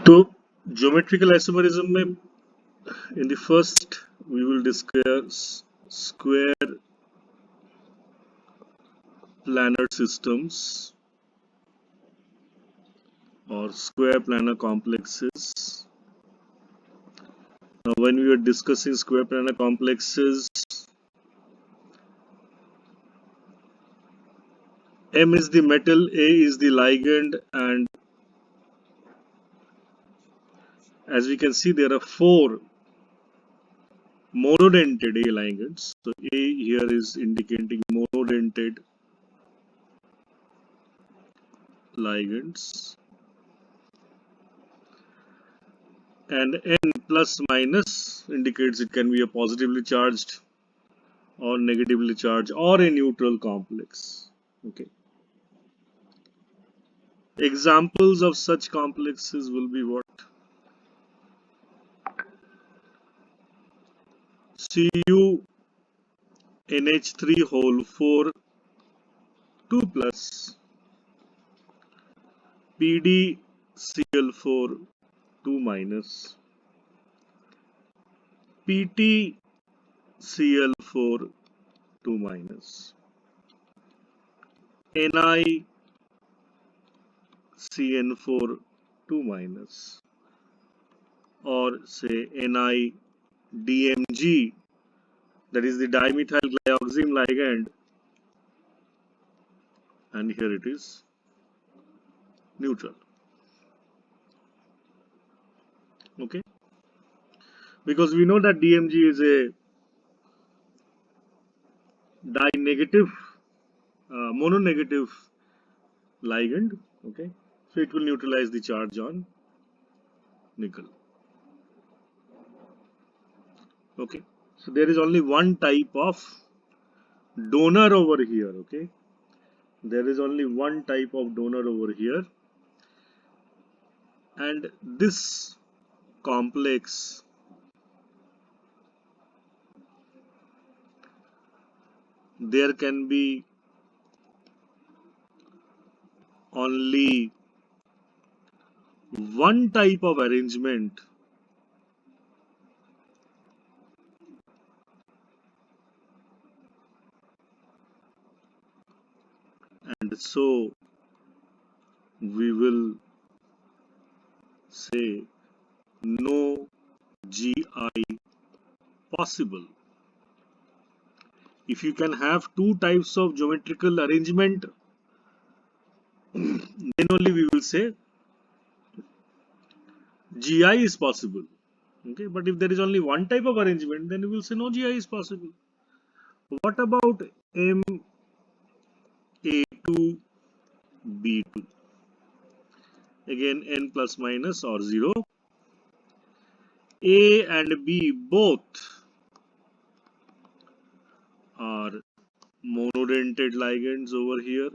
तो geometrical isomerism में in the first we will discuss square planar systems or square planar complexes. Now when we are discussing square planar complexes, M is the metal, A is the ligand, and as we can see there are four monodented A ligands. So A here is indicating monodented ligands, and N plus minus indicates it can be a positively charged or negatively charged or a neutral complex. Okay. Examples of such complexes will be what? Cu NH3 whole 4 2 plus PdCl4 2 minus PtCl4 2 minus NiCN4 2 minus, or say NiDMG, that is the dimethyl glyoxime ligand, and here it is neutral. Okay, because we know that DMG is a di-negative, mononegative ligand. Okay, so it will neutralize the charge on nickel. Okay, so there is only one type of donor over here. Okay, there is only one type of donor over here, and this complex there can be only one type of arrangement and so we will say no GI possible. If you can have two types of geometrical arrangement, then only we will say GI is possible. Okay, but if there is only one type of arrangement, then we will say no GI is possible. What about MA2 B2? Again, n plus minus or 0. A and B both are monodentate ligands over here.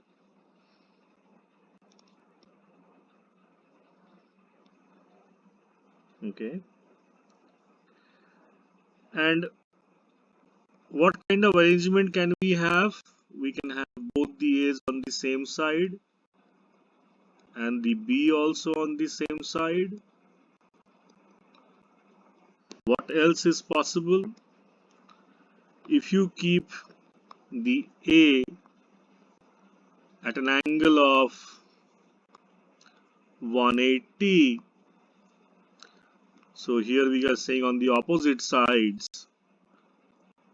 Okay. And what kind of arrangement can we have? We can have both the A's on the same side and the B also on the same side. What else is possible? If you keep the A at an angle of 180, so here we are saying on the opposite sides,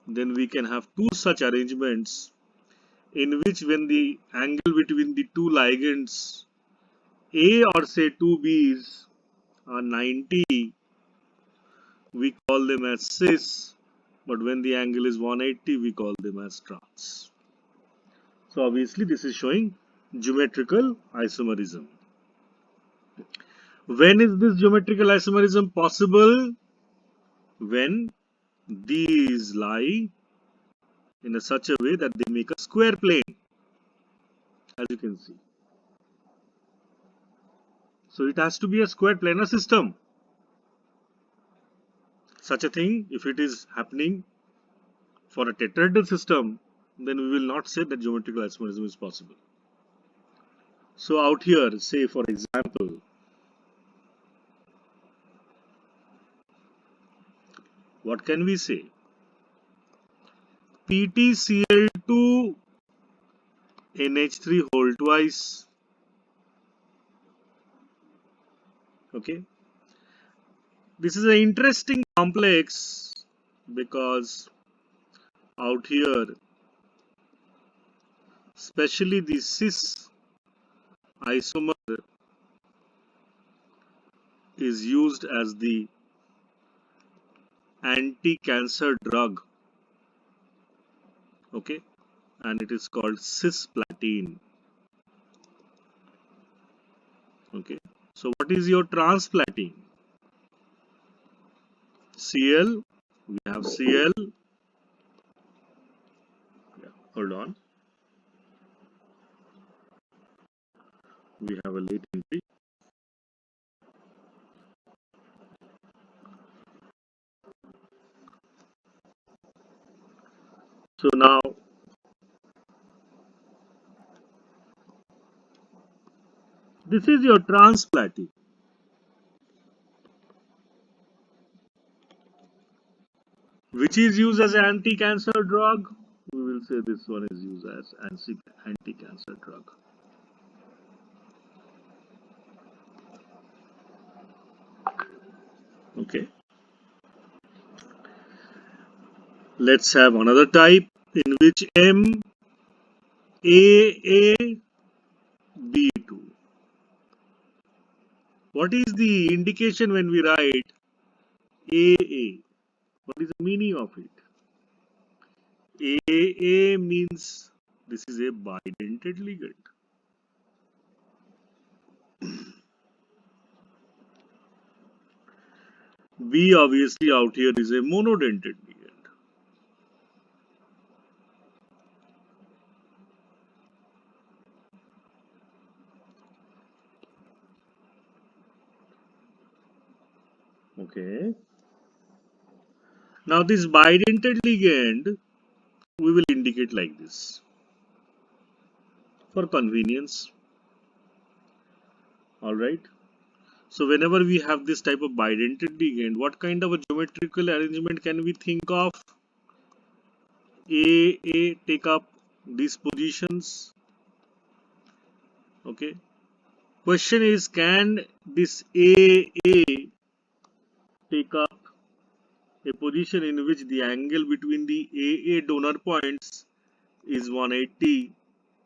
then we can have two such arrangements in which when the angle between the two ligands A or say two B's are 90, we call them as cis, but when the angle is 180, we call them as trans. So obviously this is showing geometrical isomerism. When is this geometrical isomerism possible? When these lie in such a way that they make a square plane, as you can see. So it has to be a square planar system. Such a thing, if it is happening for a tetrahedral system, then we will not say that geometrical isomerism is possible. So out here, say for example, What can we say? PtCl2 NH3 whole twice. Okay. This is an interesting complex because out here, especially the cis isomer is used as the anti-cancer drug. Okay. And it is called Cis-Platine. Okay. So what is your transplatine? Cl. We have Cl. Yeah, hold on. We have a late entry. So now this is your transplatine. Which is used as an anti-cancer drug? We will say this one is used as anti-cancer drug. Okay. Let's have another type in which MAAB2. What is the indication when we write AA? What is the meaning of it? AA means this is a bidentate ligand. B obviously out here is a monodentate ligand. Okay. Now this bidentate ligand we will indicate like this for convenience. Alright. So whenever we have this type of bidentate ligand, what kind of a geometrical arrangement can we think of? A take up these positions. Okay. Question is, can this A take up a position in which the angle between the AA donor points is 180?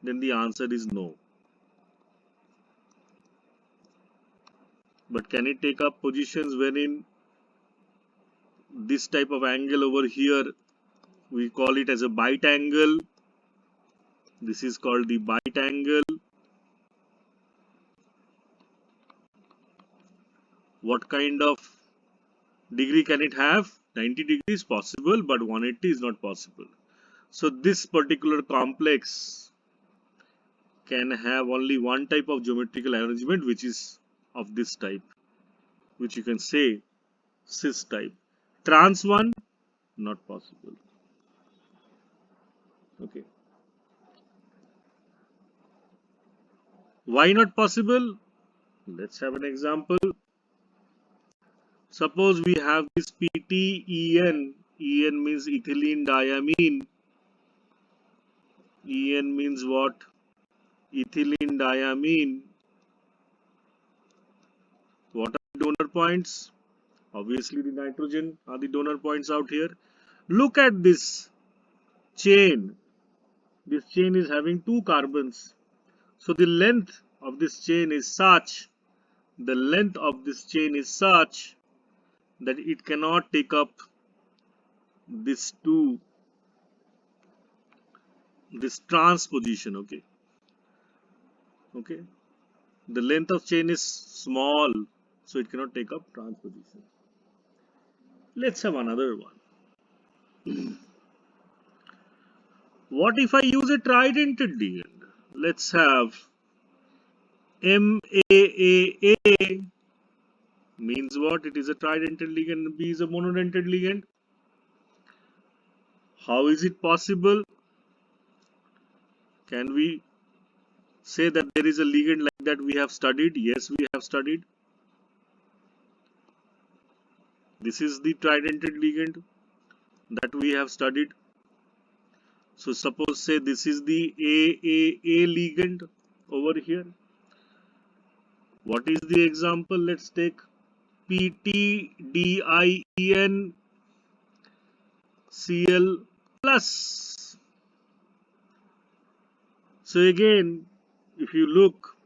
Then the answer is no. But can it take up positions wherein this type of angle over here, we call it as a bite angle? This is called the bite angle. What kind of degree can it have? 90 degrees possible, but 180 is not possible. So this particular complex can have only one type of geometrical arrangement, which is of this type, which you can say cis type. Trans one, not possible. Okay. Why not possible? Let's have an example. Suppose we have this PTEN. EN means ethylene diamine. EN means what? Ethylene diamine. What are the donor points? Obviously, the nitrogen are the donor points out here. Look at this chain. This chain is having two carbons. So the length of this chain is such, that it cannot take up this trans position. Okay. The length of chain is small, so it cannot take up trans position. Let's have another one. What if I use a tridentate ligand? Let's have MAAA means what? It is a tridentate ligand. B is a monodentate ligand. How is it possible? Can we say that there is a ligand like that we have studied? Yes, we have studied. This is the tridentate ligand. that we have studied. So suppose say this is the AAA ligand over here. What is the example? Let's take PTDIEN Cl plus. So again, if you look,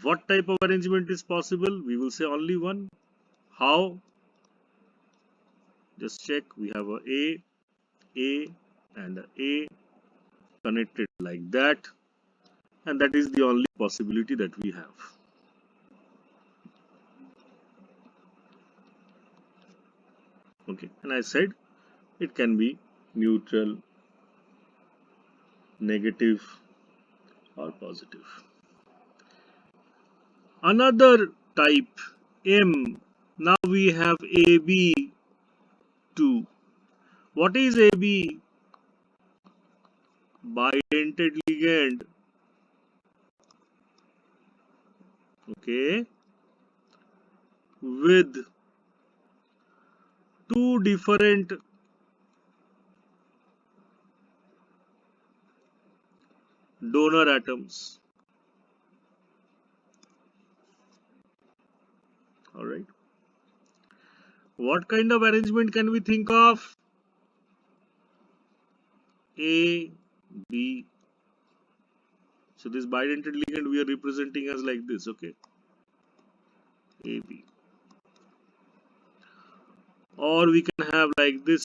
what type of arrangement is possible? We will say only one. How? Just check. We have A, and A connected like that, and that is the only possibility that we have. Okay, and I said it can be neutral, negative, or positive. Another type M. Now we have AB2. What is AB? Bidentate ligand. Okay, with two different donor atoms. All right. What kind of arrangement can we think of? A, B. So this bidentate ligand we are representing as like this. Okay, AB. Or we can have like this.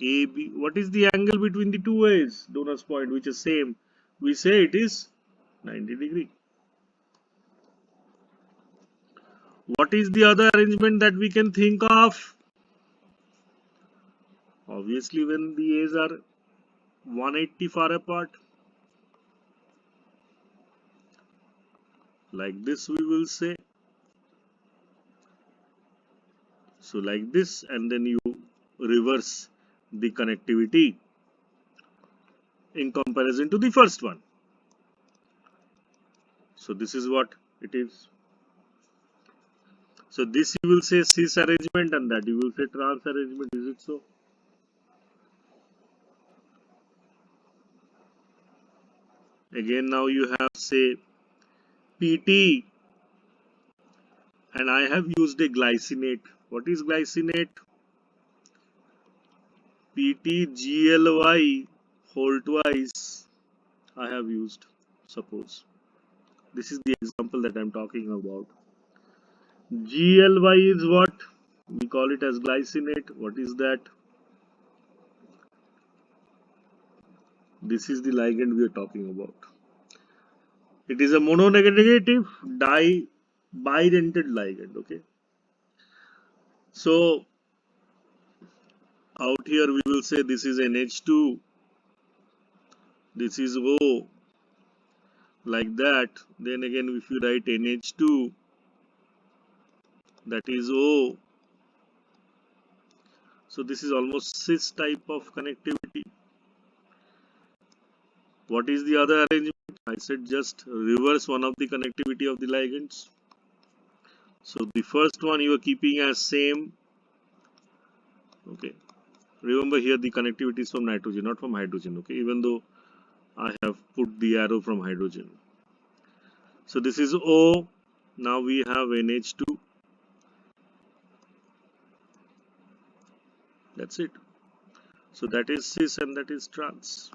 AB. What is the angle between the two A's? Donors point, which is same. We say it is 90 degree. What is the other arrangement that we can think of? Obviously, when the A's are 180 far apart, like this we will say. So like this, and then you reverse the connectivity in comparison to the first one. So this is what it is. So this you will say cis arrangement, and that you will say trans arrangement. Is it so? Again, now you have say PT, and I have used a glycinate. What is glycinate? PTGLY whole twice I have used. Suppose this is the example that I am talking about. GLY is what? We call it as glycinate. What is that? This is the ligand we are talking about. It is a mononegative bidentate ligand. Okay. So out here we will say this is NH2, this is O, like that. Then again, if you write NH2, that is O. So this is almost cis type of connectivity. What is the other arrangement? I said just reverse one of the connectivity of the ligands. So the first one you are keeping as same. Okay. Remember here the connectivity is from nitrogen, not from hydrogen. Okay. Even though I have put the arrow from hydrogen. So this is O. Now we have NH2. That's it. So that is cis and that is trans.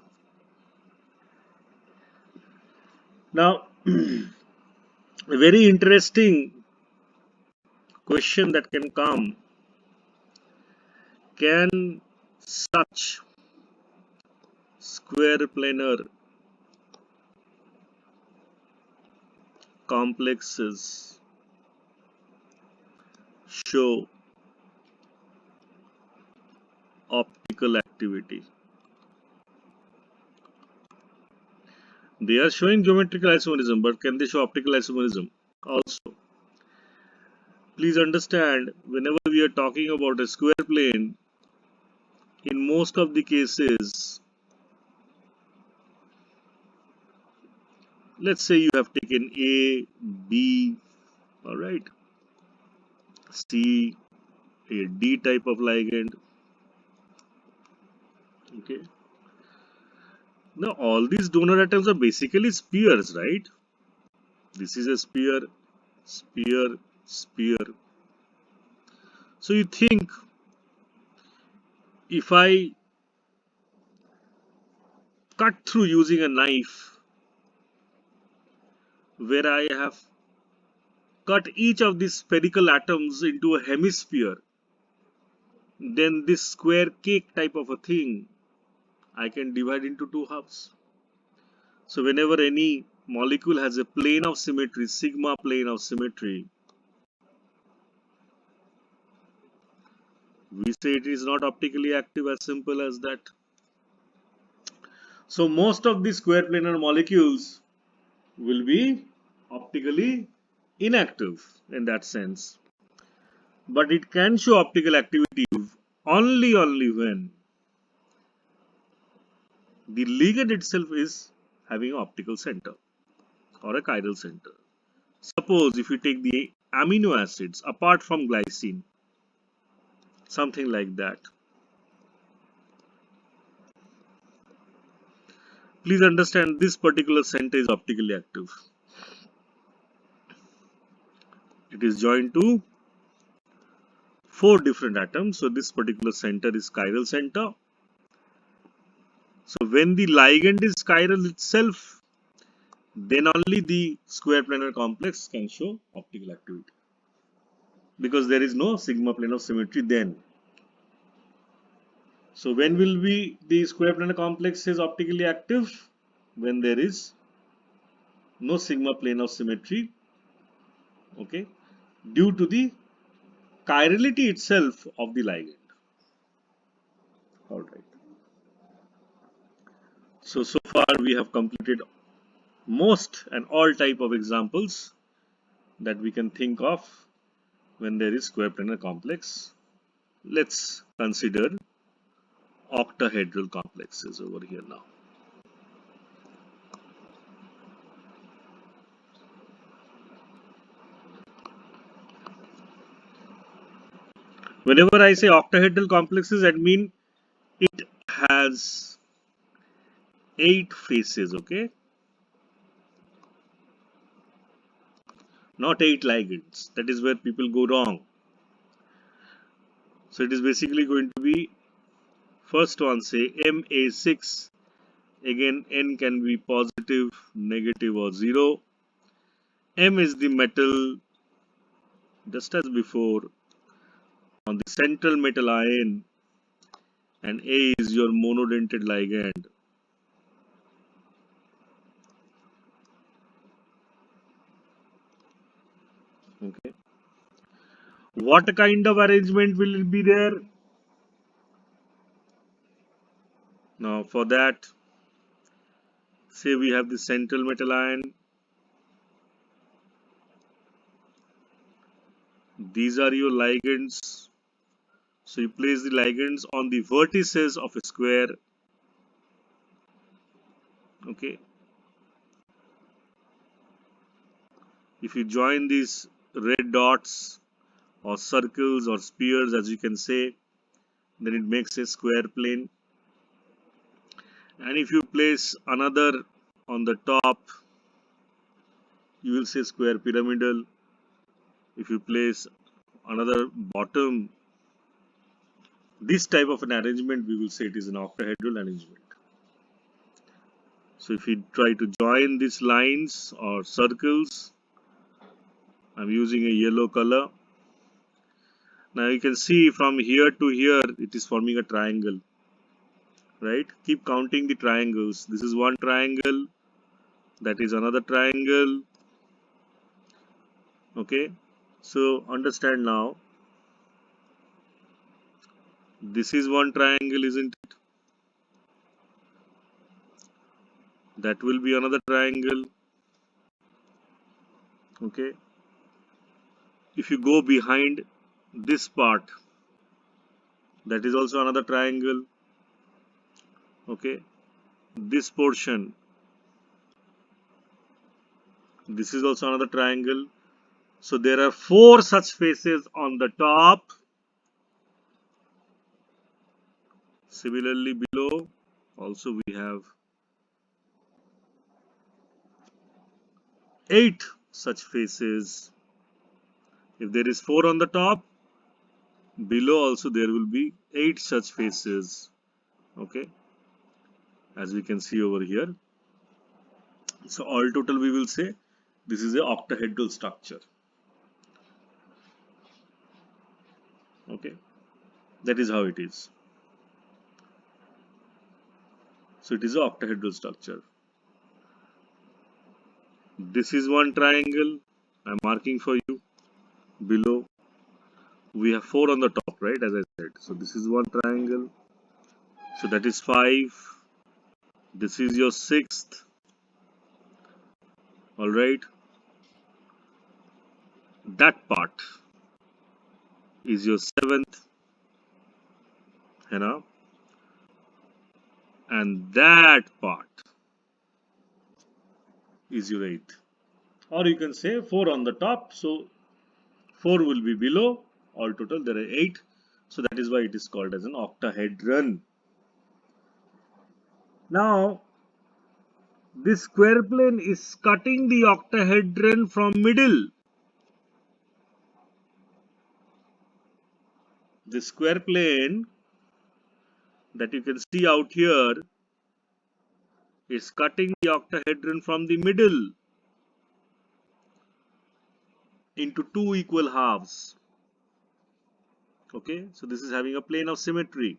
Now, a very interesting question that can come: can such square planar complexes show optical activity? They are showing geometrical isomerism, but can they show optical isomerism also? Please understand, whenever we are talking about a square plane, in most of the cases, let's say you have taken A, B, alright, C, a D type of ligand, Okay. Now all these donor atoms are basically spheres, right? This is a sphere, sphere, sphere. So you think if I cut through using a knife where I have cut each of these spherical atoms into a hemisphere, then this square cake type of a thing I can divide into two halves. So whenever any molecule has a plane of symmetry, sigma plane of symmetry, we say it is not optically active, as simple as that. So most of the square planar molecules will be optically inactive in that sense. But it can show optical activity only when the ligand itself is having an optical center or a chiral center. Suppose if you take the amino acids apart from glycine, something like that. Please understand this particular center is optically active. It is joined to four different atoms. So this particular center is chiral center. So when the ligand is chiral itself, then only the square planar complex can show optical activity. Because there is no sigma plane of symmetry then. So when will be the square planar complex is optically active? When there is no sigma plane of symmetry, okay, due to the chirality itself of the ligand. All right. So far we have completed most and all type of examples that we can think of when there is square planar complex. Let's consider octahedral complexes over here now. Whenever I say octahedral complexes, that means it has 8 faces, okay? Not 8 ligands. That is where people go wrong. So it is basically going to be first one, say Ma6. Again, N can be positive, negative, or 0. M is the metal, just as before, on the central metal ion, and A is your monodentate ligand. Okay. What kind of arrangement will be there? Now, for that, say we have the central metal ion. These are your ligands. So you place the ligands on the vertices of a square. Okay. If you join these red dots or circles or spheres, as you can say, then it makes a square plane. And if you place another on the top, you will say square pyramidal. If you place another bottom, this type of an arrangement, we will say it is an octahedral arrangement. So if you try to join these lines or circles, I'm using a yellow color. Now you can see from here to here, it is forming a triangle, right? Keep counting the triangles. This is one triangle, that is another triangle. Okay, so understand now, this is one triangle, isn't it? That will be another triangle. Okay, if you go behind this part, that is also another triangle. Okay, this portion, this is also another triangle. So there are 4 such faces on the top, Similarly, below also we have 8 such faces. If there is 4 on the top, below also there will be 8 such faces. Okay, as we can see over here. So all total we will say this is a octahedral structure. Okay, that is how it is. So it is an octahedral structure. This is one triangle. I'm marking for you. Below we have 4 on the top, right? As I said. So this is one triangle. So that is 5. This is your 6th. All right. That part is your 7th. You know, and that part is your 8th. Or you can say 4 on the top. So 4 will be below. All total there are 8. So that is why it is called as an octahedron. Now this square plane is cutting the octahedron from middle. The square plane that you can see out here is cutting the octahedron from the middle into 2 equal halves. Okay, so this is having a plane of symmetry.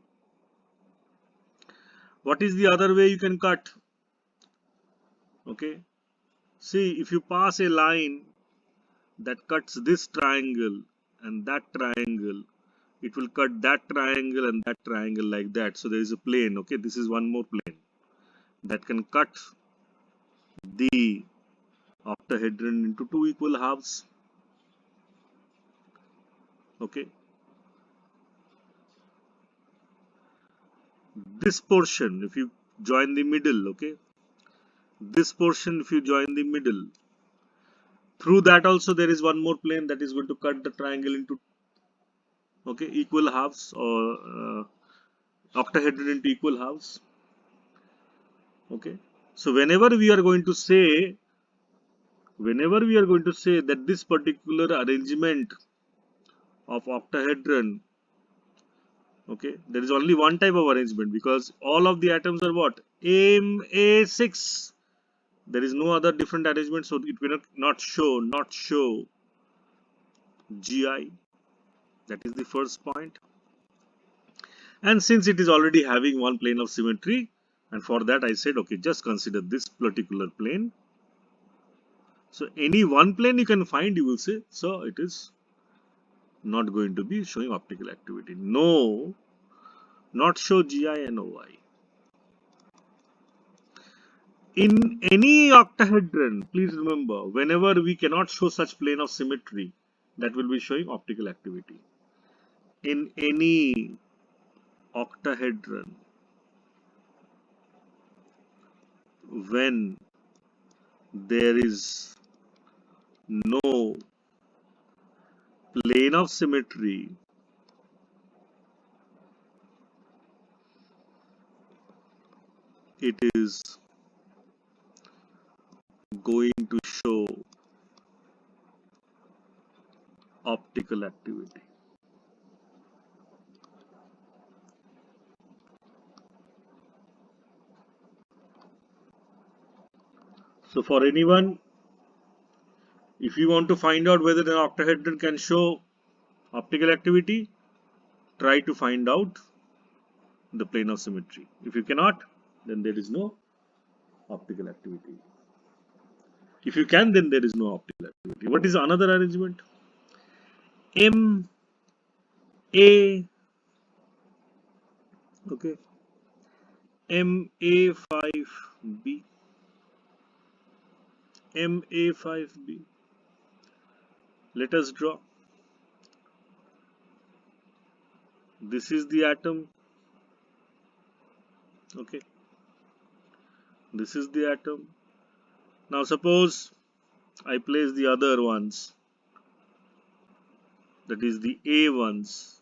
What is the other way you can cut? Okay, see, if you pass a line that cuts this triangle and that triangle, it will cut that triangle and that triangle like that. So there is a plane. Okay, this is one more plane that can cut the octahedron into 2 equal halves. Okay, this portion, if you join the middle, okay, this portion, if you join the middle, through that also there is one more plane that is going to cut the triangle into, okay, equal halves, or octahedron into equal halves. Okay, so whenever we are going to say that this particular arrangement of octahedron, okay, there is only one type of arrangement because all of the atoms are what? Ma6. There is no other different arrangement, so it will not show Gi. That is the first point. And since it is already having one plane of symmetry, and for that I said, okay, just consider this particular plane. So any one plane you can find, you will say, so it is not going to be showing optical activity. No, not show Gi and Oi. In any octahedron, please remember, whenever we cannot show such plane of symmetry, that will be showing optical activity. In any octahedron, when there is no plane of symmetry, it is going to show optical activity. So for anyone, if you want to find out whether an octahedron can show optical activity, try to find out the plane of symmetry. If you cannot, then there is no optical activity. If you can, then there is no optical activity. What is another arrangement? M A, okay, MA5B, MA5B. Let us draw. This is the atom, okay. This is the atom. Now suppose I place the other ones, that is the A ones,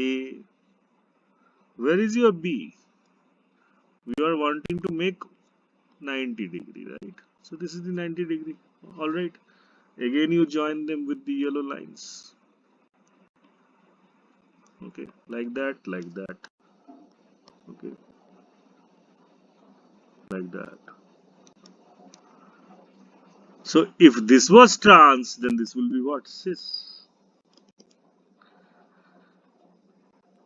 A. Where is your B? We are wanting to make 90 degree, right? So this is the 90 degree. Alright. Again you join them with the yellow lines. Okay, like that, okay, like that. So if this was trans, then this will be what? Cis.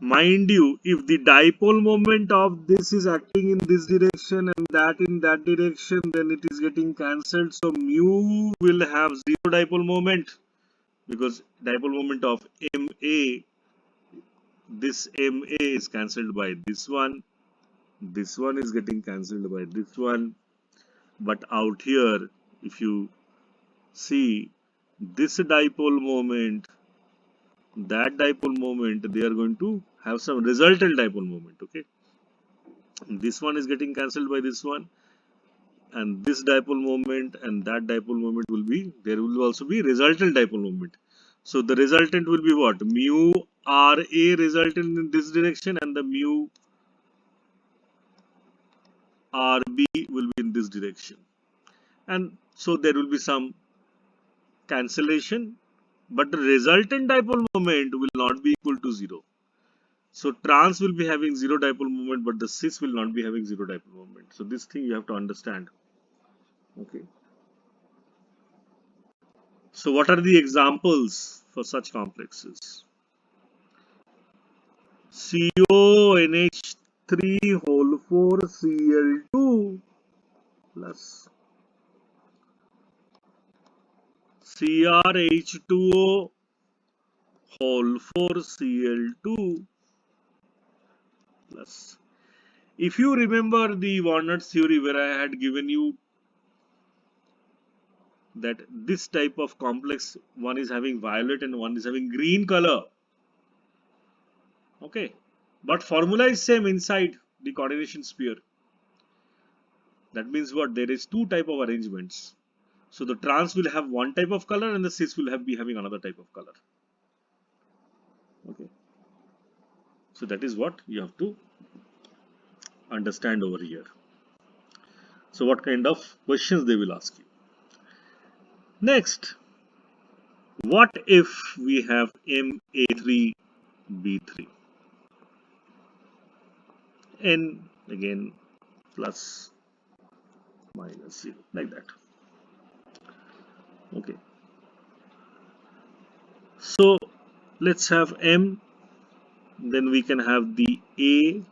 Mind you, if the dipole moment of this is acting in this direction and that in that direction, then it is getting cancelled. So mu will have zero dipole moment because dipole moment of MA, this MA is cancelled by this one. This one is getting cancelled by this one. But out here, if you see this dipole moment, that dipole moment, they are going to have some resultant dipole moment. Okay, this one is getting cancelled by this one, and this dipole moment and that dipole moment will be, there will also be resultant dipole moment. So the resultant will be what? Mu RA resultant in this direction, and the mu RB will be in this direction. And so there will be some cancellation, but the resultant dipole moment will not be equal to 0. So trans will be having 0 dipole moment, but the cis will not be having 0 dipole moment. So this thing you have to understand. Okay. So what are the examples for such complexes? CONH3 whole 4 Cl2 plus CrH2O whole 4 Cl2 plus. If you remember the Warner's theory where I had given you that this type of complex, one is having violet and one is having green color. Okay. But formula is same inside the coordination sphere. That means what? There is two type of arrangements. So the trans will have one type of color and the cis will be having another type of color. Okay. So that is what you have to understand over here. So what kind of questions they will ask you? Next, what if we have MA3B3? N again plus minus 0 like that. Okay. So let's have M, then we can have the A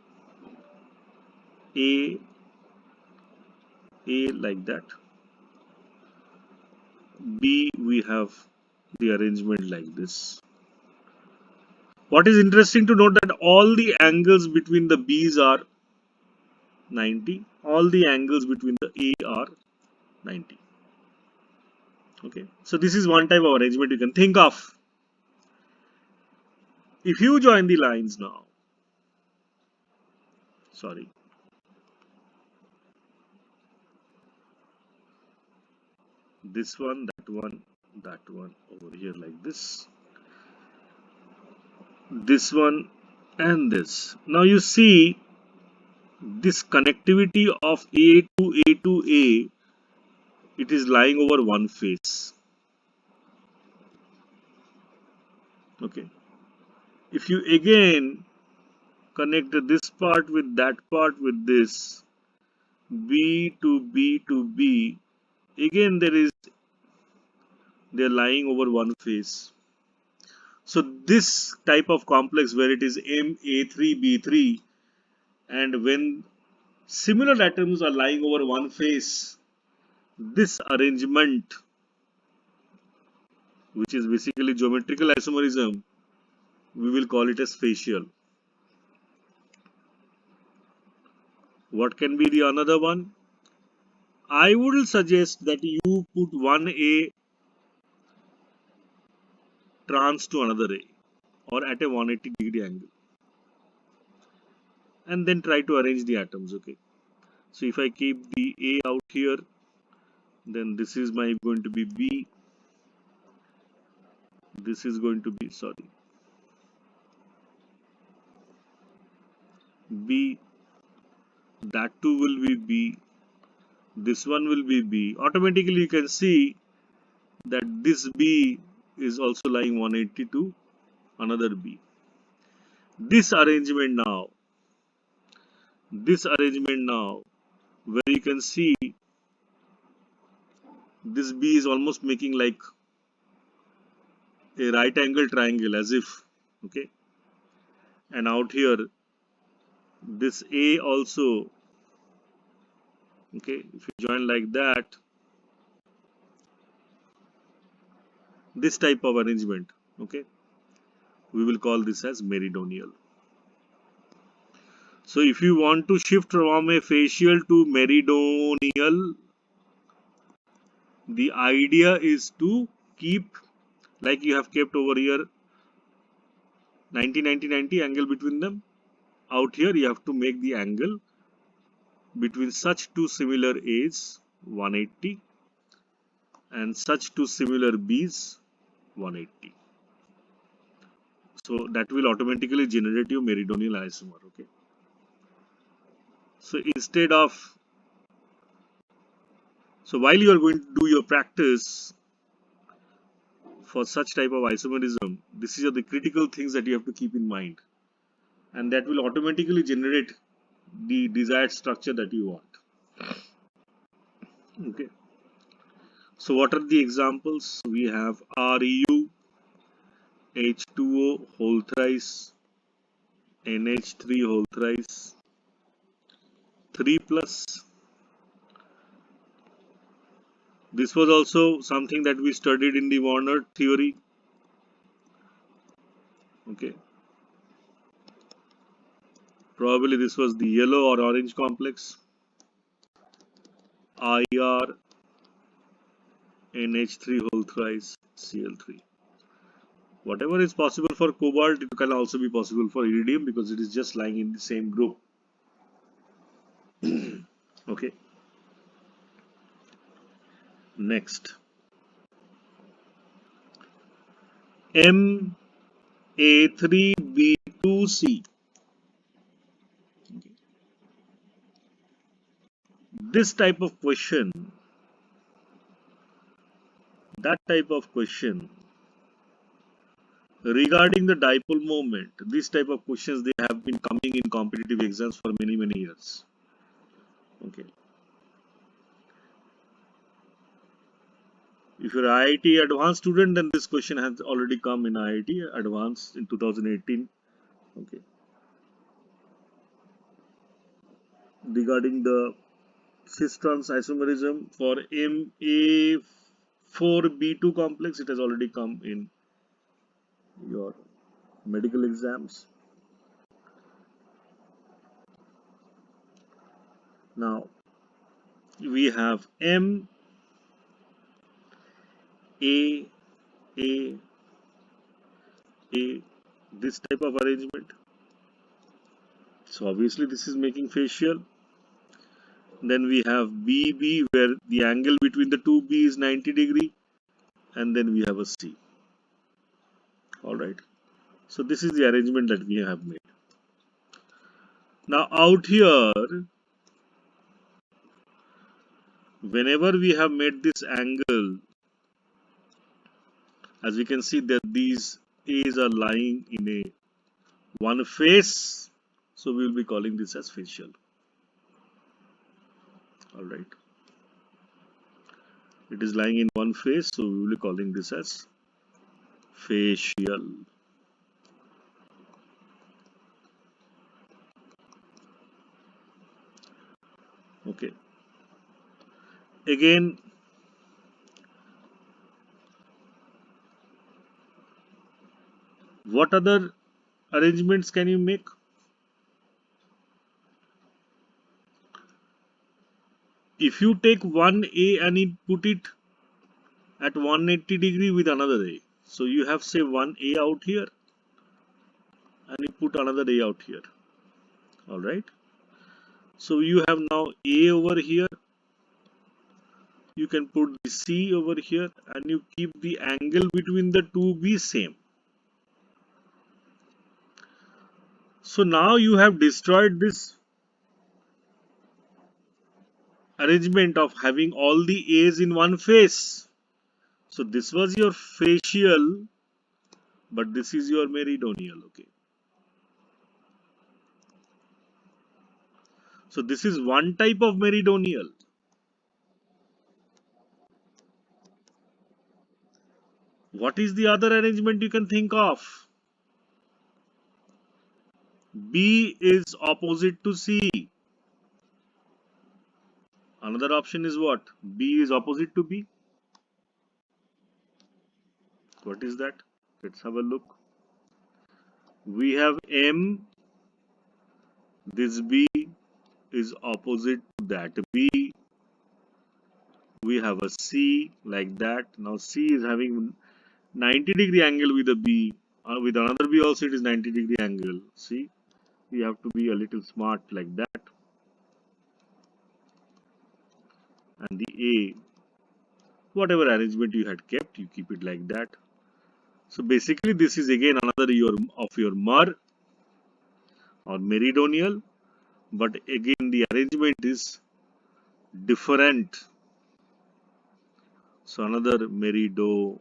like that. B, we have the arrangement like this. What is interesting to note that all the angles between the B's are 90. All the angles between the A are 90. Okay. So this is one type of arrangement you can think of. If you join the lines now, sorry, this one, that one over here like this one and this. Now you see this connectivity of A to A, it is lying over one face. Okay. If you again connect this part with that part with this, B to B to B, again they're lying over one face. So this type of complex where it is MA3B3, and when similar atoms are lying over one face, this arrangement, which is basically geometrical isomerism, we will call it as facial. What can be the another one? I would suggest that you put one A trans to another A or at a 180-degree angle and then try to arrange the atoms. Okay. So if I keep the A out here, then this is my going to be B. This is going to be, sorry, B, that too will be B, this one will be B. Automatically you can see that this B is also lying 180 to another B. This arrangement now, where you can see this B is almost making like a right angle triangle as if, okay, and out here this A also, okay, if you join like that, this type of arrangement, okay, we will call this as meridional. So if you want to shift from a facial to meridional, the idea is to keep, like you have kept over here 90 90 90 angle between them. Out here you have to make the angle between such two similar A's 180 and such two similar B's 180. So that will automatically generate your meridional isomer. Okay. So instead of, so while you are going to do your practice for such type of isomerism, this is the critical things that you have to keep in mind, and that will automatically generate the desired structure that you want. Okay. So what are the examples? We have Ru, H2O whole thrice, NH3 whole thrice, 3 plus. This was also something that we studied in the Warner theory. Okay. Probably this was the yellow or orange complex. IR, NH3 whole thrice, Cl3. Whatever is possible for cobalt, it can also be possible for iridium because it is just lying in the same group. Okay. Next. Ma3B2C. This type of question, that type of question regarding the dipole moment, this type of questions, they have been coming in competitive exams for many years. Okay. If you're IIT advanced student, then this question has already come in IIT advanced in 2018. Okay. Regarding the cis-trans isomerism for Ma4B2 complex, it has already come in your medical exams. Now we have M, A, A, A, this type of arrangement. So obviously this is making facial. Then we have BB, where the angle between the two B is 90 degree, and then we have a C. Alright. So this is the arrangement that we have made. Now out here, whenever we have made this angle, as we can see that these A's are lying in a one face, so we will be calling this as facial. Alright. It is lying in one face, so we will be calling this as facial. Okay. Again, what other arrangements can you make? If you take one A and you put it at 180 degree with another A, so you have say one A out here and you put another A out here. Alright. So you have now A over here, you can put the C over here, and you keep the angle between the two B same. So now you have destroyed this arrangement of having all the A's in one face. So this was your facial, but this is your meridional. Okay. So this is one type of meridional. What is the other arrangement you can think of? B is opposite to C. Another option is what? B is opposite to B. What is that? Let's have a look. We have M. This B is opposite to that B. We have a C like that. Now C is having 90-degree angle with a B. With another B also it is 90-degree angle. See, we have to be a little smart like that. And the A, whatever arrangement you had kept, you keep it like that. So basically this is again another of your mer or meridional, but again the arrangement is different. So another meridional.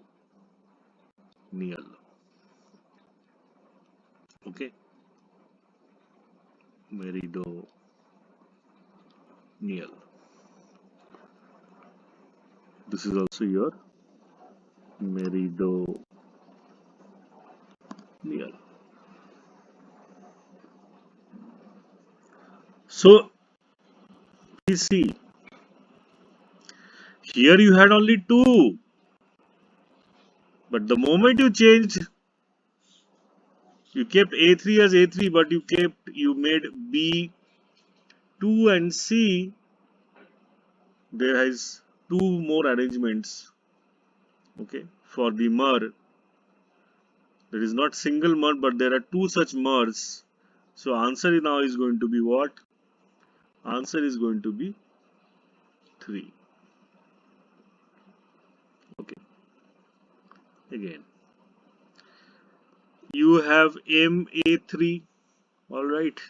Okay, meridional. This is also your meridional. So we see here you had only two, but the moment you changed, you kept A3 as A3, but you made B2 and C. There is two more arrangements. Okay, for the mer, there is not single mer, but there are two such mers. So answer now is going to be what? Answer is going to be 3. Okay, again you have MA3. All right,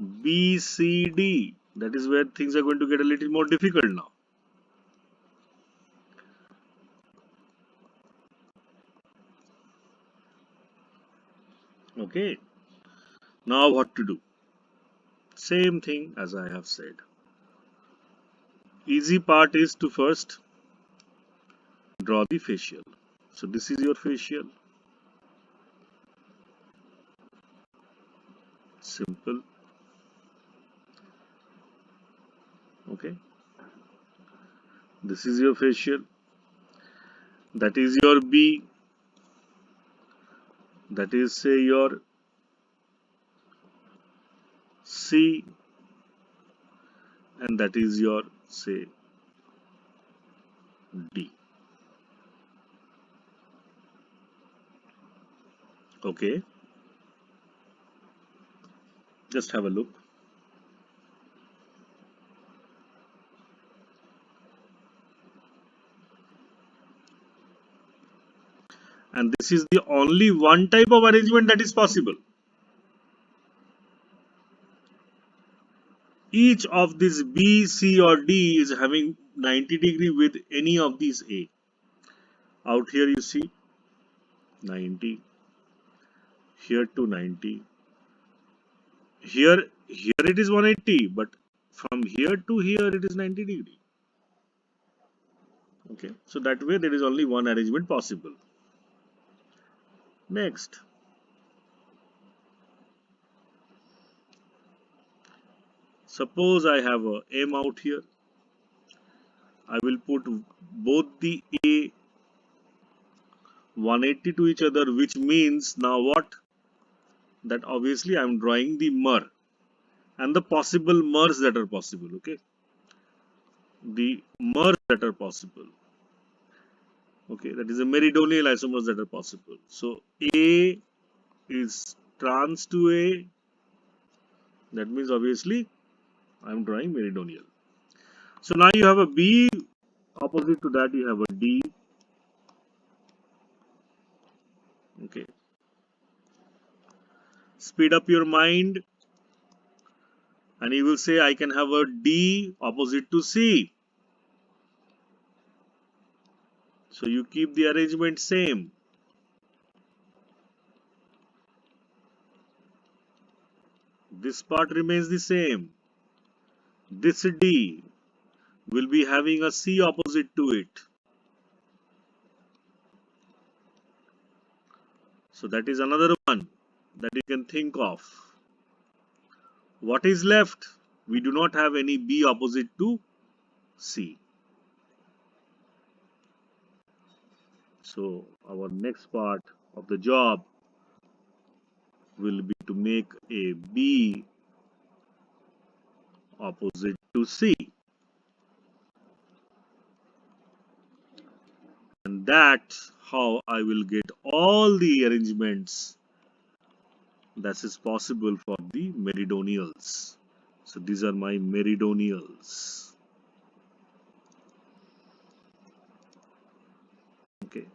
BCD. That is where things are going to get a little more difficult now. Okay, now what to do? Same thing as I have said. Easy part is to first draw the facial. So this is your facial. Simple. Okay. This is your facial. That is your B. That is say your C. And that is your say D. Okay. Just have a look. And this is the only one type of arrangement that is possible. Each of these B, C or D is having 90-degree with any of these A. Out here you see 90, here to 90. Here it is 180, but from here to here it is 90-degree. Okay, so that way there is only one arrangement possible. Next, suppose I have a M out here. I will put both the A 180 to each other, which means now what? That obviously I am drawing the mer and the possible mers that are possible. Okay, the mers that are possible. Okay, that is a meridional isomers that are possible. So A is trans to A. That means obviously I am drawing meridional. So now you have a B. Opposite to that you have a D. Okay. Speed up your mind and you will say I can have a D opposite to C. So you keep the arrangement same. This part remains the same. This D will be having a C opposite to it. So that is another one that you can think of. What is left? We do not have any B opposite to C. So our next part of the job will be to make a B opposite to C. And that's how I will get all the arrangements that is possible for the meridionals. So these are my meridionals. Okay,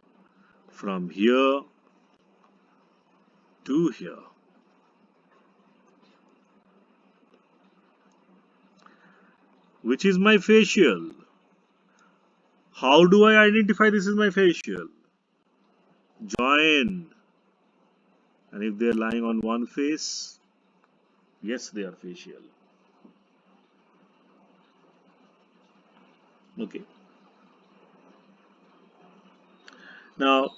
from here to here. Which is my facial? How do I identify this is my facial? Join. And if they are lying on one face, yes, they are facial. Okay. Now,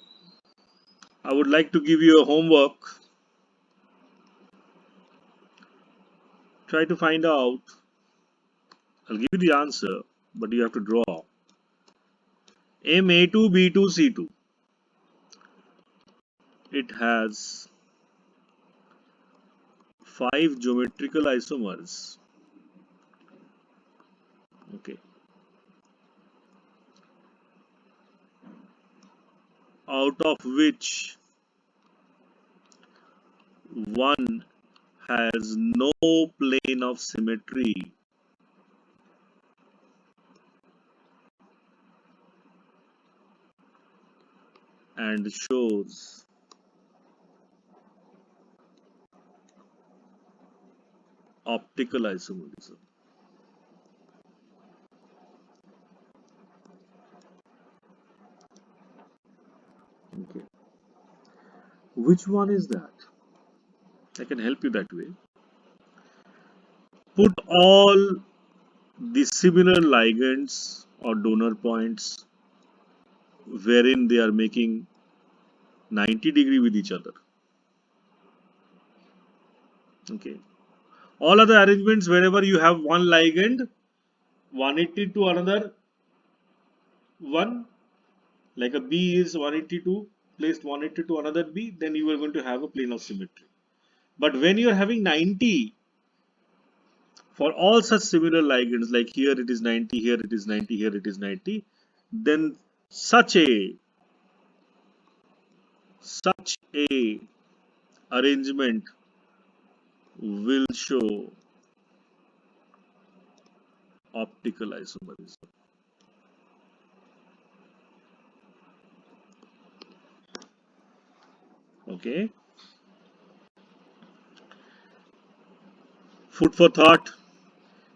I would like to give you a homework. Try to find out. I'll give you the answer, but you have to draw. MA2, B2, C2. It has 5 geometrical isomers. Okay. Out of which one has no plane of symmetry and shows optical isomerism. Okay. Which one is that? I can help you that way. Put all the similar ligands or donor points wherein they are making 90-degree with each other. Okay. All other arrangements wherever you have one ligand 180 to another one, like a B is 182 placed 180 to another B, then you are going to have a plane of symmetry. But when you are having 90 for all such similar ligands, like here it is 90, here it is 90, here it is 90, then such a arrangement will show optical isomerism. Okay. Food for thought.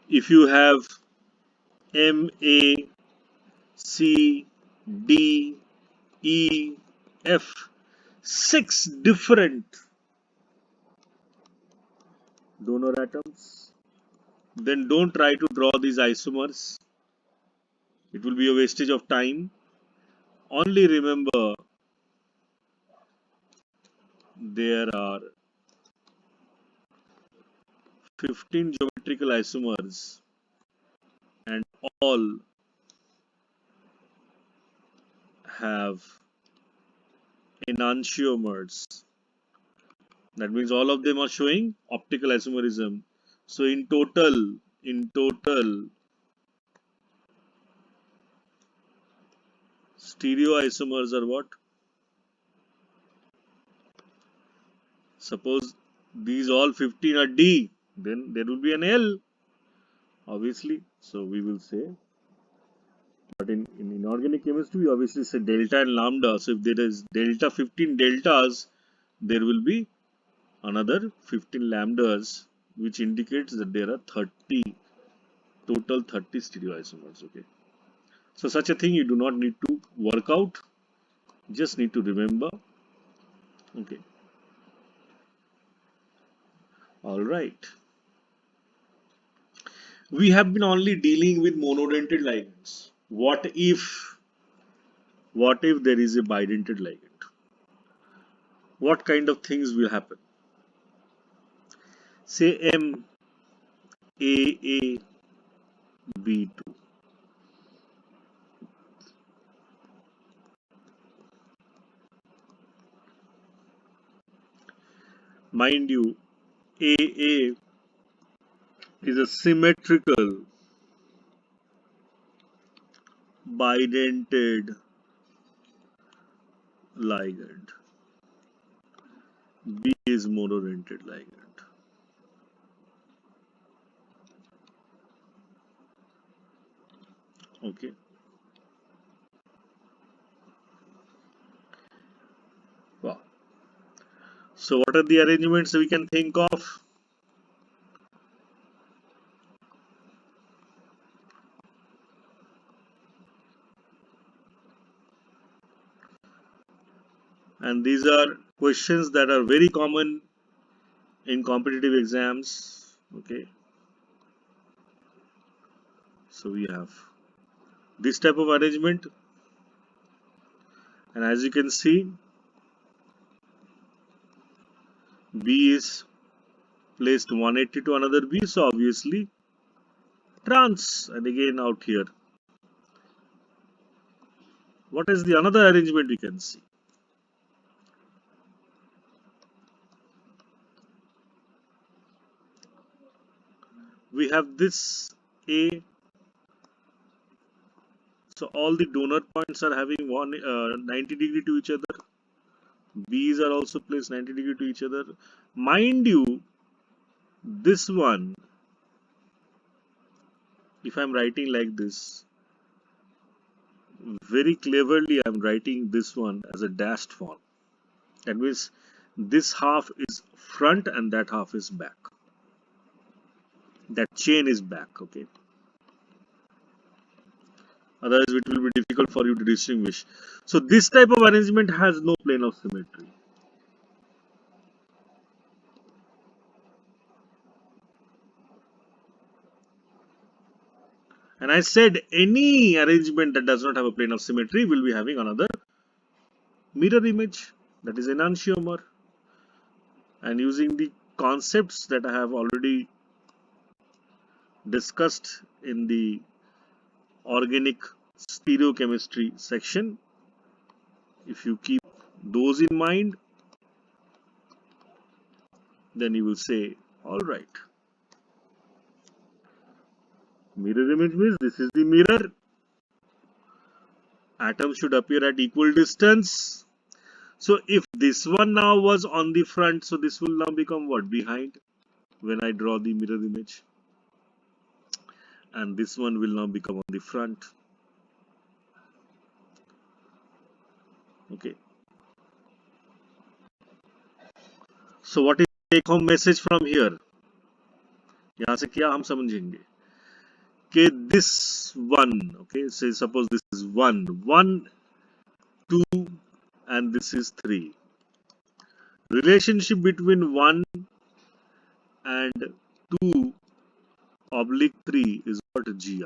If you have M, A, C, D, E, F, 6 different donor atoms, then don't try to draw these isomers. It will be a wastage of time. Only remember there are 15 geometrical isomers and all have enantiomers. That means all of them are showing optical isomerism. So in total, stereoisomers are what? Suppose these all 15 are D, then there will be an L, obviously. So we will say, but in inorganic chemistry, we obviously say delta and lambda. So if there is delta 15 deltas, there will be another 15 lambdas, which indicates that there are 30 stereoisomers. Okay, so such a thing you do not need to work out, just need to remember. Okay, all right. We have been only dealing with monodentate ligands. What if there is a bidentate ligand? What kind of things will happen? Say MAAB2. Mind you, AA is a symmetrical bidentate ligand. B is monodentate ligand. Okay. Wow. So what are the arrangements we can think of? And these are questions that are very common in competitive exams. Okay. So we have this type of arrangement, and as you can see, B is placed 180 to another B, so obviously trans. And again out here, what is the another arrangement we can see? We have this A, so all the donor points are having 90 degree to each other. B's are also placed 90 degree to each other. Mind you, this one, if I'm writing like this, very cleverly I'm writing this one as a dashed form. That means this half is front and that half is back. That chain is back, okay? Otherwise it will be difficult for you to distinguish. So this type of arrangement has no plane of symmetry. And I said any arrangement that does not have a plane of symmetry will be having another mirror image, that is enantiomer. And using the concepts that I have already discussed in the organic stereochemistry section, if you keep those in mind, then you will say, all right, mirror image means this is the mirror. Atoms should appear at equal distance. So if this one now was on the front, so this will now become what? Behind when I draw the mirror image. And this one will now become on the front. Okay. So what is the take home message from here? यहाँ से क्या हम समझेंगे कि this one, okay, say suppose this is 1, 2, and this is 3. Relationship between 1 and 2 oblique 3 is what? GI.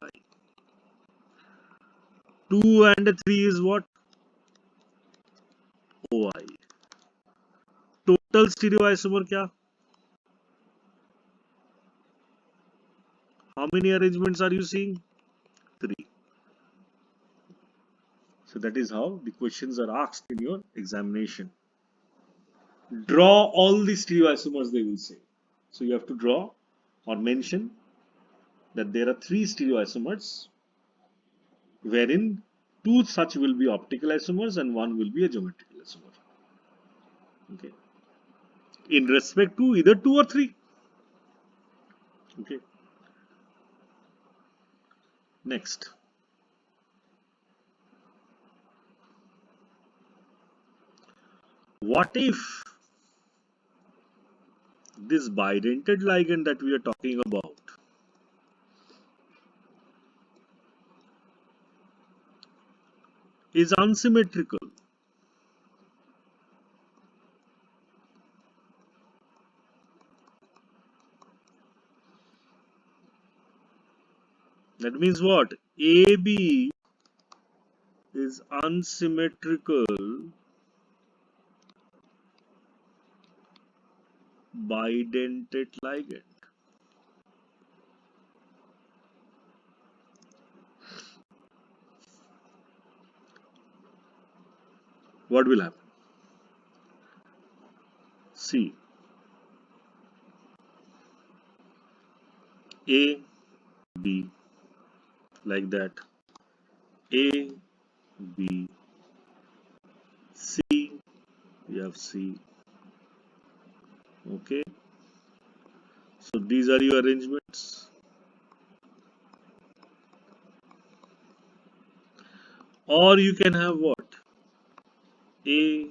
2 and 3 is what? OI. Total stereoisomer क्या? How many arrangements are you seeing? 3. So that is how the questions are asked in your examination. Draw all the stereoisomers, they will say. So you have to draw or mention that there are 3 stereoisomers, wherein 2 such will be optical isomers and 1 will be a geometrical isomer. Okay. In respect to either 2 or 3. Okay. Next. What if this bidentate ligand that we are talking about is unsymmetrical. That means what? AB is unsymmetrical bidentate ligand. What will happen? See, A, B, like that. A, B, C, we have C. Okay, so these are your arrangements. Or you can have what? A,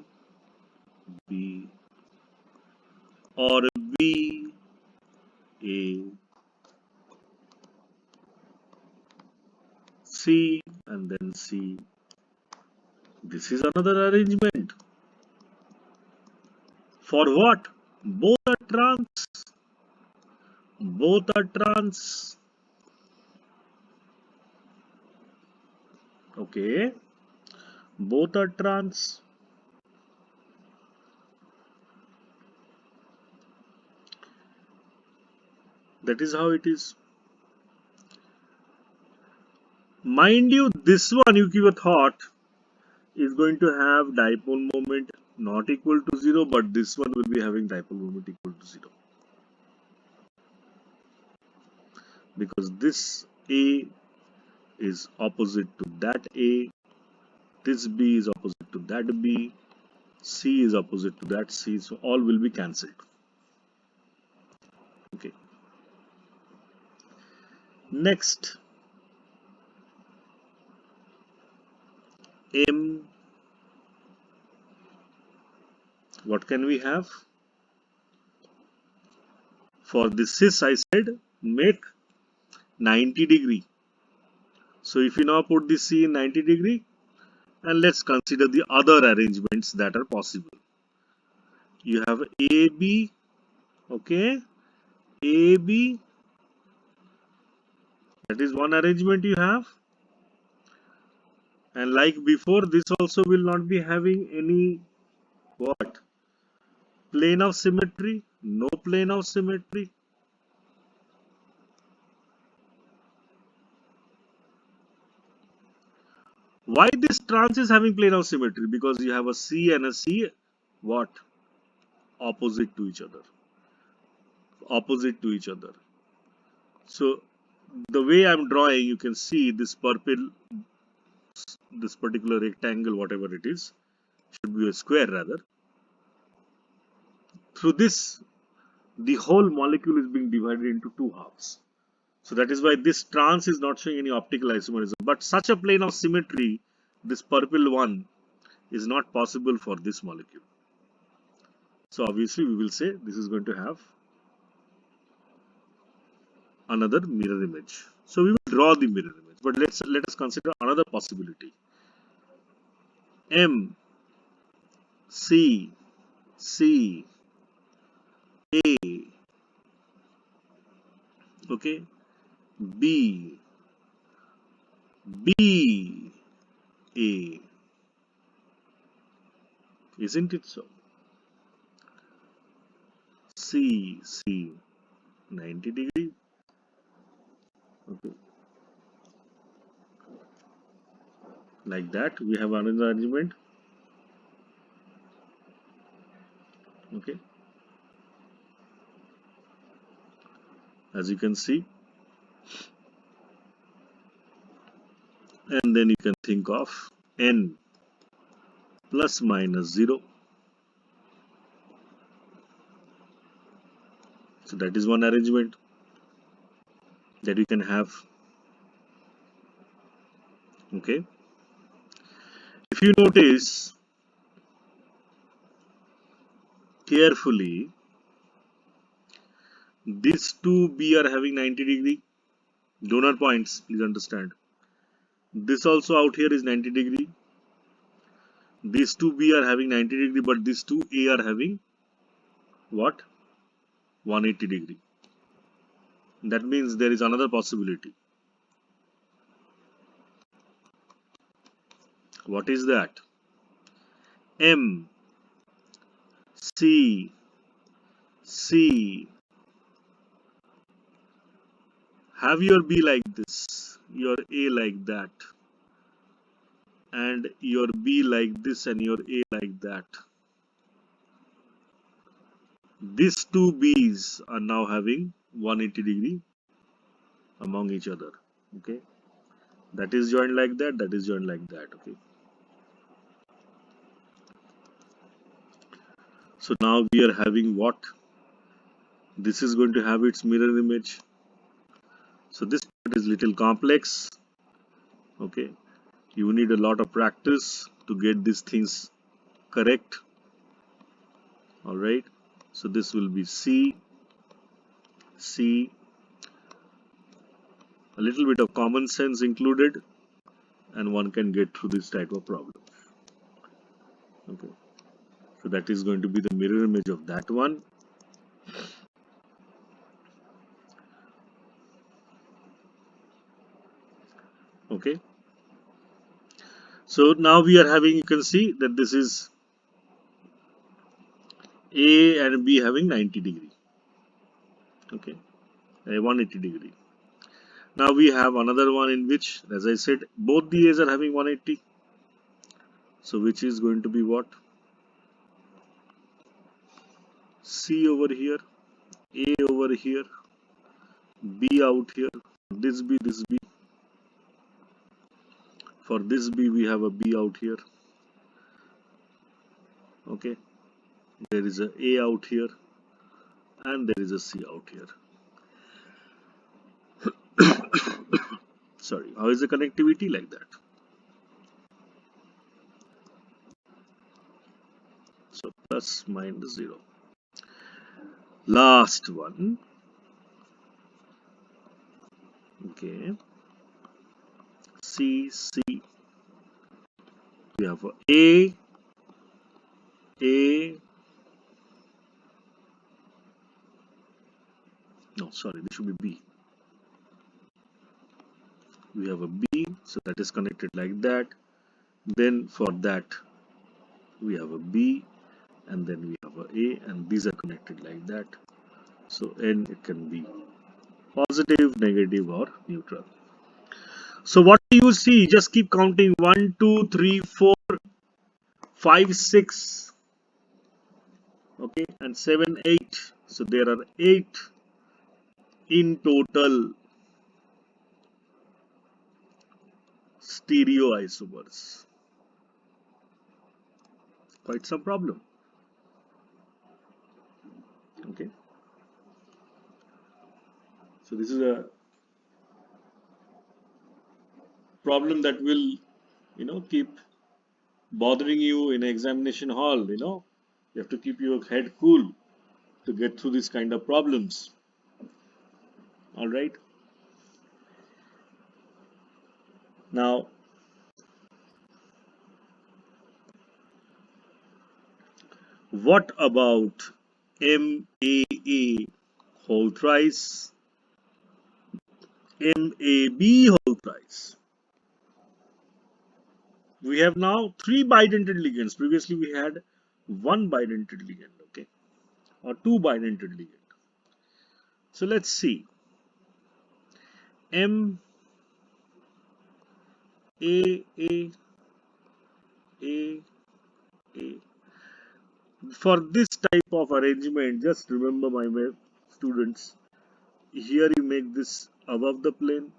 B, or B, A, C, and then C. This is another arrangement. For what? Both are trans. Both are trans. Okay. Both are trans. That is how it is. Mind you, this one you give a thought is going to have dipole moment not equal to 0, but this one will be having dipole moment equal to 0. Because this A is opposite to that A, this B is opposite to that B, C is opposite to that C, so all will be cancelled. Okay. Next, M, what can we have? For the cis, I said make 90 degree. So if you now put the C in 90 degree, and let's consider the other arrangements that are possible. You have AB, okay, AB, that is one arrangement you have. And like before, this also will not be having any what? Plane of symmetry, no plane of symmetry. Why this trans is having plane of symmetry? Because you have a C and a C, what? Opposite to each other. Opposite to each other. So the way I'm drawing, you can see this purple, this particular rectangle, whatever it is, should be a square rather. Through this, the whole molecule is being divided into two halves. So that is why this trans is not showing any optical isomerism. But such a plane of symmetry, this purple one, is not possible for this molecule. So obviously we will say this is going to have another mirror image. So we will draw the mirror image. But let us consider another possibility. M, C, C, A, okay, B, B, A. Isn't it so? C, C, 90 degree. Okay. Like that, we have another arrangement. Okay. As you can see. And then you can think of N plus minus 0. So that is one arrangement that you can have. Okay. If you notice carefully, These two B are having 90 degree. Donor points, please understand. This also out here is 90 degree. These two B are having 90 degree, but these two A are having what? 180 degree. That means there is another possibility. What is that? M, C, C. Have your B like this, your A like that, and your B like this, and your A like that. These two B's are now having 180 degree among each other. Okay, that is joined like that, that is joined like that. Okay, so now we are having what? This is going to have its mirror image. So this part is little complex. Okay, you need a lot of practice to get these things correct. All right, so this will be C, C, a little bit of common sense included, and one can get through this type of problem. Okay, so that is going to be the mirror image of that one. Okay, so now we are having, you can see that this is A and B having 90 degree. Okay, a 180 degree. Now we have another one in which, as I said, both the A's are having 180. So which is going to be what? C over here, A over here, B out here. This B, this B. For this B, we have a B out here. Okay, there is a A out here, and there is a C out here. Sorry, how is the connectivity like that? So plus minus 0. Last one. Okay, C, C. We have A, no, sorry, this should be B. We have a B, so that is connected like that. Then for that, we have a B, and then we have a A, and these are connected like that. So N, it can be positive, negative, or neutral. So what do you see? Just keep counting 1, 2, 3, 4, 5, 6, okay, and 7, 8. So there are 8 in total stereoisomers. Quite some problem. Okay. So this is a problem that will, keep bothering you in examination hall. You have to keep your head cool to get through these kind of problems. All right. Now, what about MAA whole thrice, MAB whole thrice? We have now 3 bidentate ligands. Previously, we had 1 bidentate ligand, okay, or 2 bidentate ligand. So let's see. M A A A A. For this type of arrangement, just remember, my students, here you make this above the plane,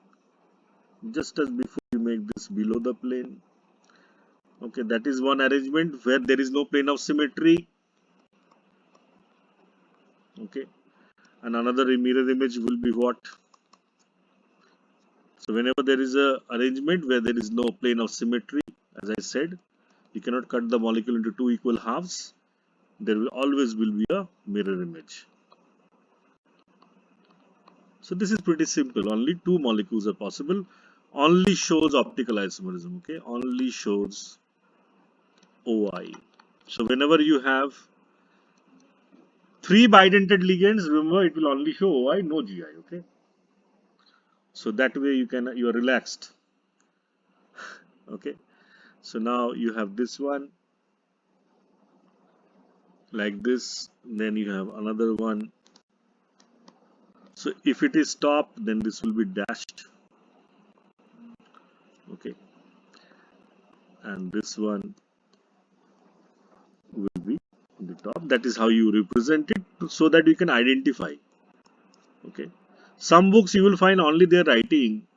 just as before you make this below the plane. Okay, that is one arrangement where there is no plane of symmetry. Okay, and another mirror image will be what? So whenever there is a arrangement where there is no plane of symmetry, as I said, you cannot cut the molecule into 2 equal halves. There will always be a mirror image. So this is pretty simple. Only two molecules are possible. Only shows optical isomerism. Okay, only shows OI. So whenever you have three bidentate ligands, remember it will only show OI, no GI. Okay, so that way you are relaxed. Okay, so now you have this one like this, then you have another one. So if it is top, then this will be dashed. Okay, and this one will be on the top. That is how you represent it so that you can identify. Okay, some books you will find only their writing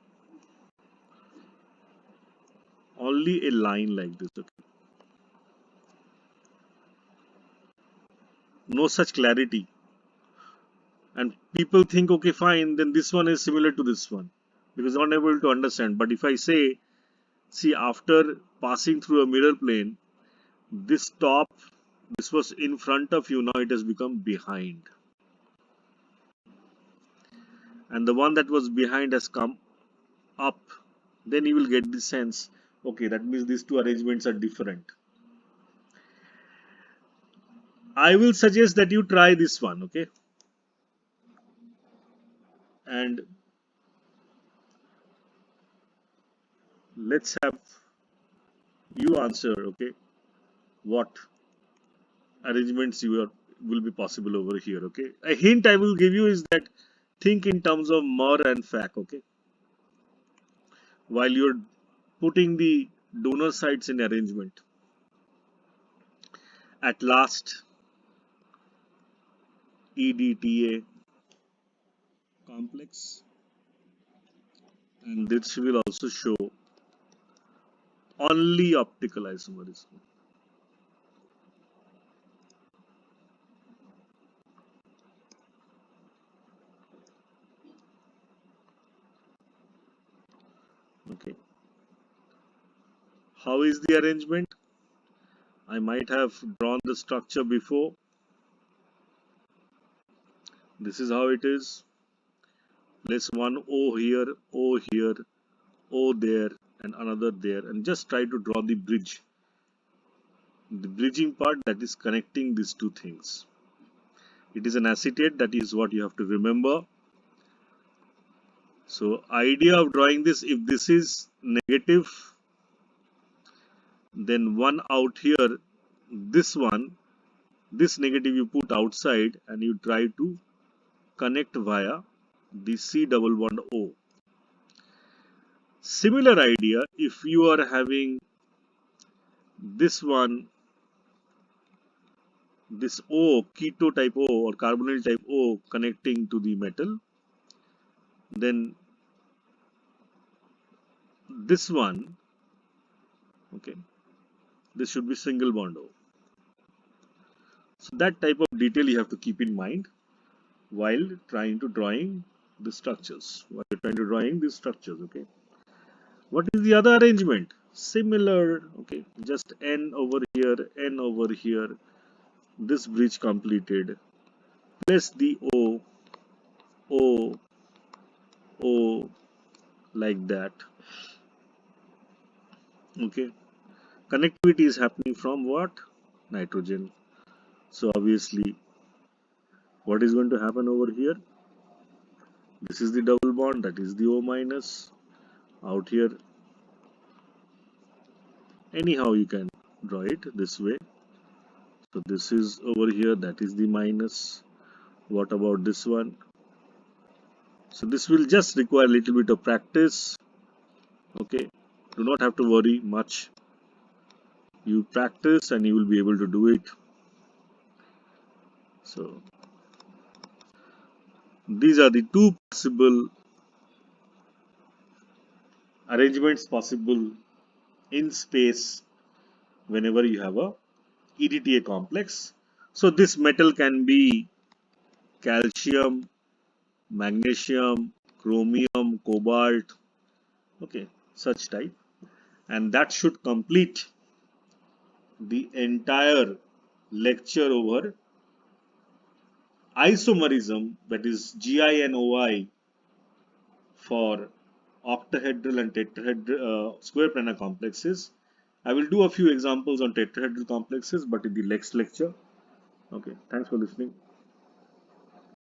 only a line like this. Okay, no such clarity, and people think, okay, fine, then this one is similar to this one because they're not able to understand. But if I say, see, after passing through a mirror plane, this top, this was in front of you, now it has become behind, and the one that was behind has come up, then you will get the sense, okay, that means these two arrangements are different. I will suggest that you try this one. Okay, and let's have you answer. Okay, what arrangements will be possible over here. Okay, a hint I will give you is that think in terms of mer and fac. Okay, while you're putting the donor sites in arrangement, at last EDTA complex, and this will also show only optical isomerism. Okay, how is the arrangement? I might have drawn the structure before. This is how it is. Place one O here, O there, and another there, and just try to draw the bridge. The bridging part that is connecting these two things. It is an acetate, that is what you have to remember. So, idea of drawing this, if this is negative, then one out here, this one, this negative you put outside and you try to connect via the C double bond O. Similar idea if you are having this one, this O, keto type O or carbonyl type O connecting to the metal, then this one, okay, this should be single bond O. So that type of detail you have to keep in mind while trying to drawing the structures. Okay. What is the other arrangement? Similar, okay, just N over here, N over here. This bridge completed. Place the O, O, O like that. Okay. Connectivity is happening from what? Nitrogen. So obviously, what is going to happen over here? This is the double bond, that is the O minus. Out here, anyhow you can draw it this way. So this is over here, that is the minus. What about this one? So this will just require a little bit of practice. Okay, do not have to worry much. You practice and you will be able to do it. So these are the two possible arrangements possible in space whenever you have a EDTA complex. So this metal can be calcium, magnesium, chromium, cobalt, okay, such type, and that should complete the entire lecture over isomerism, that is GI and OI for octahedral and tetrahedral square planar complexes. I will do a few examples on tetrahedral complexes, but in the next lecture. Okay, thanks for listening.